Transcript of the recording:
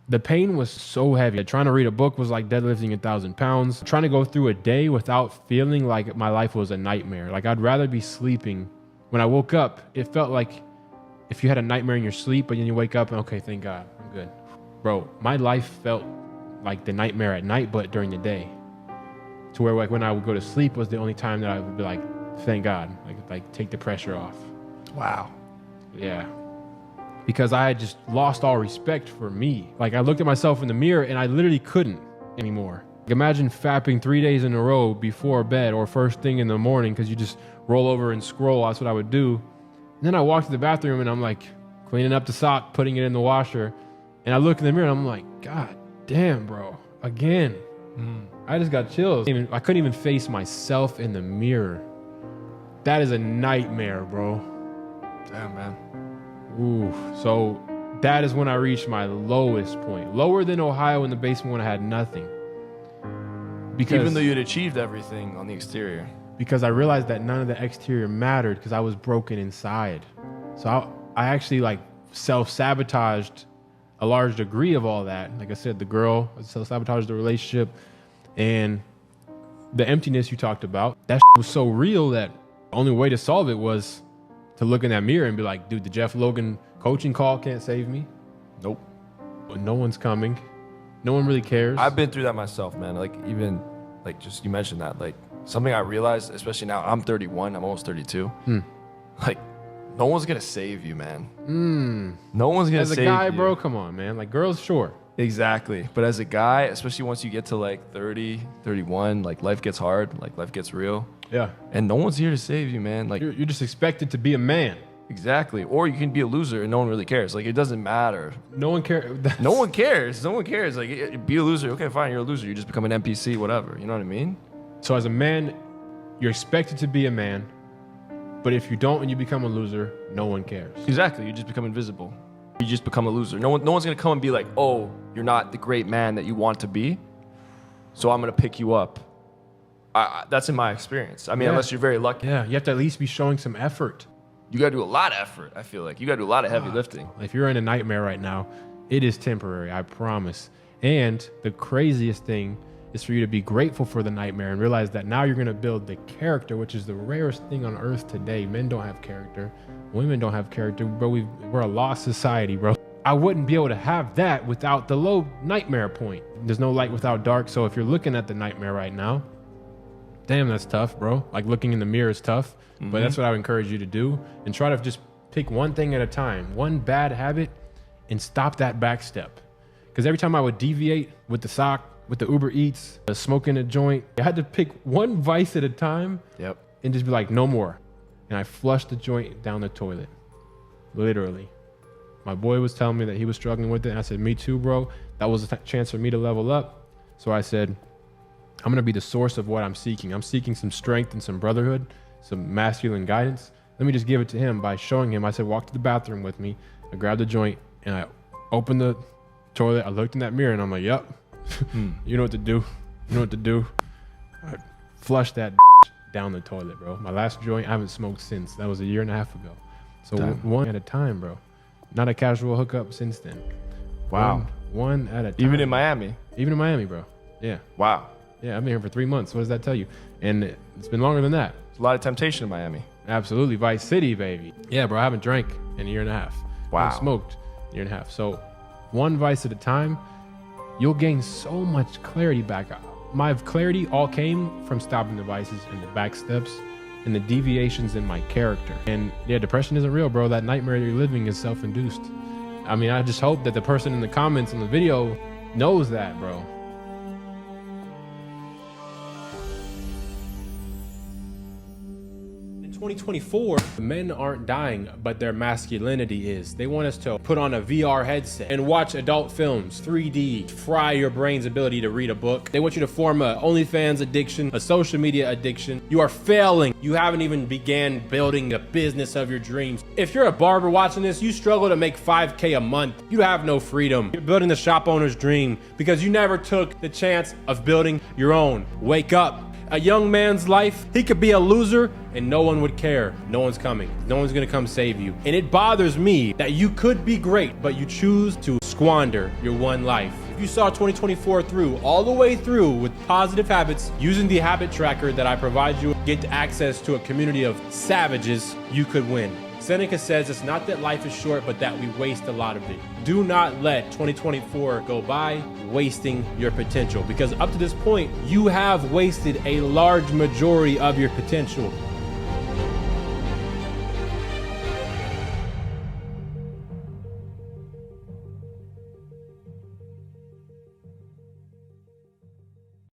The pain was so heavy. Trying to read a book was like deadlifting 1,000 pounds. Trying to go through a day without feeling like my life was a nightmare. Like I'd rather be sleeping. When I woke up, it felt like if you had a nightmare in your sleep, but then you wake up and okay, thank God, I'm good. Bro, my life felt like the nightmare at night, but during the day. To where like when I would go to sleep was the only time that I would be like, thank God, like take the pressure off. Wow. Yeah. Because I had just lost all respect for me. Like I looked at myself in the mirror and I literally couldn't anymore. Like, imagine fapping 3 days in a row before bed or first thing in the morning because you just roll over and scroll. That's what I would do. And then I walked to the bathroom and I'm like cleaning up the sock, putting it in the washer. And I look in the mirror and I'm like, God damn, bro, again. I just got chills. I couldn't even face myself in the mirror. That is a nightmare, bro. Damn, man. Ooh, so that is when I reached my lowest point. Lower than Ohio in the basement when I had nothing. Because, even though you'd achieved everything on the exterior. Because I realized that none of the exterior mattered because I was broken inside. So I actually like self-sabotaged a large degree of all that. Like I said, the girl, I self-sabotaged the relationship, and the emptiness you talked about. That was so real that the only way to solve it was to look in that mirror and be like, dude, the Jeff Logan coaching call can't save me. Nope. No one's coming. No one really cares. I've been through that myself, man. Like even like just you mentioned that, like something I realized, especially now, I'm 31, I'm almost 32. Like no one's gonna save you, man. No one's gonna save you. As a guy, bro, come on, man. Like girls, sure. Exactly. But as a guy, especially once you get to like 30, 31, like life gets hard, like life gets real. Yeah. And no one's here to save you, man. Like you're just expected to be a man. Exactly. Or you can be a loser and no one really cares. Like it doesn't matter. No one cares. No one cares. No one cares. Like be a loser. Okay, fine, you're a loser. You just become an NPC, whatever. You know what I mean? So as a man, you're expected to be a man. But if you don't and you become a loser, no one cares. Exactly. You just become invisible. You just become a loser. No one's gonna come and be like, oh, you're not the great man that you want to be, so I'm gonna pick you up. That's in my experience. I mean, unless you're very lucky. Yeah, you have to at least be showing some effort. You gotta do a lot of effort, I feel like. You gotta do a lot of heavy lifting. If you're in a nightmare right now, it is temporary, I promise. And the craziest thing is for you to be grateful for the nightmare and realize that now you're gonna build the character, which is the rarest thing on earth today. Men don't have character. Women don't have character, bro. We're a lost society, bro. I wouldn't be able to have that without the low nightmare point. There's no light without dark. So if you're looking at the nightmare right now, damn, that's tough, bro. Like looking in the mirror is tough, but that's what I would encourage you to do. And try to just pick one thing at a time, one bad habit, and stop that back step. Because every time I would deviate with the sock, with the Uber Eats, smoking a joint, I had to pick one vice at a time. Yep. And just be like, no more. And I flushed the joint down the toilet, literally. My boy was telling me that he was struggling with it. And I said, me too, bro. That was a chance for me to level up. So I said, I'm going to be the source of what I'm seeking. I'm seeking some strength and some brotherhood, some masculine guidance. Let me just give it to him by showing him. I said, walk to the bathroom with me. I grabbed the joint and I opened the toilet. I looked in that mirror and I'm like, yep, you know what to do. You know what to do. I flushed that down the toilet, bro. My last joint, I haven't smoked since. That was a year and a half ago. So one at a time, bro. Not a casual hookup since then. Wow. One at a time. Even in Miami? Even in Miami, bro. Yeah. Wow. Yeah, I've been here for 3 months. What does that tell you? And it's been longer than that. There's a lot of temptation in Miami. Absolutely. Vice City, baby. Yeah, bro, I haven't drank in a year and a half. Wow. I haven't smoked in a year and a half. So one vice at a time, you'll gain so much clarity back. My clarity all came from stopping the vices and the back steps and the deviations in my character. And yeah, depression isn't real, bro. That nightmare you're living is self-induced. I mean, I just hope that the person in the comments on the video knows that, bro. In 2024, men aren't dying, but their masculinity is. They want us to put on a VR headset and watch adult films, 3D, fry your brain's ability to read a book. They want you to form a OnlyFans addiction, a social media addiction. You are failing. You haven't even began building the business of your dreams. If you're a barber watching this, you struggle to make $5K a month. You have no freedom. You're building the shop owner's dream because you never took the chance of building your own. Wake up. A young man's life, he could be a loser and no one would care. No one's coming. No one's gonna come save you. And it bothers me that you could be great, but you choose to squander your one life. If you saw 2024 through, all the way through with positive habits, using the habit tracker that I provide you, get access to a community of savages, you could win. Seneca says it's not that life is short, but that we waste a lot of it. Do not let 2024 go by wasting your potential, because up to this point, you have wasted a large majority of your potential.